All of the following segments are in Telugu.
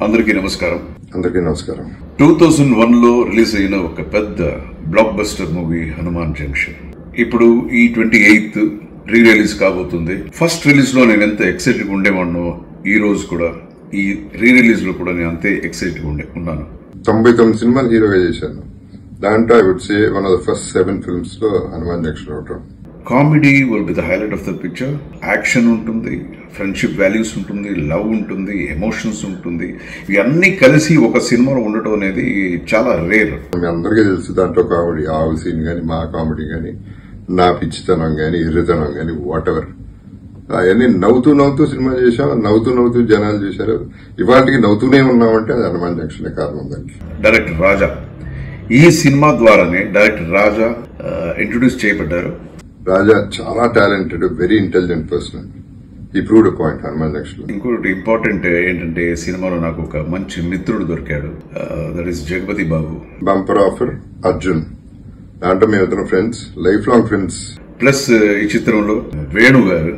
అందరికీ నమస్కారం. 2001 లో రిలీజ్ అయిన ఒక పెద్ద block buster movie Hanuman junction ఇప్పుడు ఈ 28th రీ రిలీజ్ కాబోతుంది. ఫస్ట్ రిలీజ్ లో నేను ఎంత ఎక్సైటెడ్ ఉండేవాడినో ఈ రోజు కూడా ఈ రీ రిలీజ్ లో కూడా నేను అంతే ఎక్సైటెడ్ ఉన్నాను. 99 సినిమాలు హీరోగా చేశాను. దాంట్లో I would say one of the first 7 films లో హనుమాన్ జంక్షన్ ఒకటి. Comedy will be the highlight of the picture. Action ఉంటుంది, ఫ్రెండ్షిప్ వాల్యూస్ ఉంటుంది, లవ్ ఉంటుంది, ఎమోషన్స్ ఉంటుంది. ఇవన్నీ కలిసి ఒక సినిమాలో ఉండటం అనేది చాలా రేర్. మీ అందరికీ తెలుసు దాంట్లో కామెడీ, ఆవు సీన్ గానీ, మా కామెడీ గానీ, నా పిచ్చితనం గానీ, ఇర్రితనం గానీ, వాట్ ఎవర్ అవన్నీ నవ్వుతూ సినిమా చేశాం. నవ్వుతూ జనాలు చేశారు. ఇవాళకి నవ్వుతూనే ఉన్నామంటే అది హనుమాన్ జంక్షన్ కారణం. దానికి డైరెక్టర్ రాజా, ఈ సినిమా ద్వారానే డైరెక్టర్ రాజా ఇంట్రొడ్యూస్ చేయబడ్డారు. రాజా చాలా టాలెంటెడ్, వెరీ ఇంటెలిజెంట్ పర్సన్. ఈ ప్రూవ్డ్ పాయింట్ హనుమాన్ జంక్షన్. ఇంకోటి ఇంపార్టెంట్ ఏంటంటే సినిమాలో నాకు ఒక మంచి మిత్రుడు దొరికాడు. That is Jagapathi Babu. Bumper offer Arjun. దాంట్లో మేమిద్దరం friends, life long friends. Plus ఈ చిత్రంలో వేణు గారు,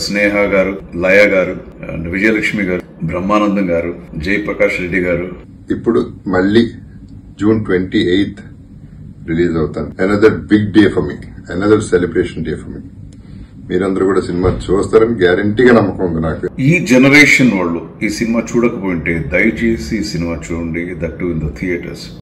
స్నేహ గారు, లయ గారు, అండ్ విజయలక్ష్మి గారు, బ్రహ్మానందం గారు, జయప్రకాష్ రెడ్డి గారు. ఇప్పుడు మళ్ళీ June 28th రిలీజ్ అవుతాను. Another big day for me, another celebration day for me. మీరందరూ కూడా సినిమా చూస్తారని గ్యారంటీగా నమ్మకం ఉంది నాకు. ఈ జనరేషన్ వాళ్ళు ఈ సినిమా చూడకపోయింటే దయచేసి ఈ సినిమా చూడండి, that to in the theatres.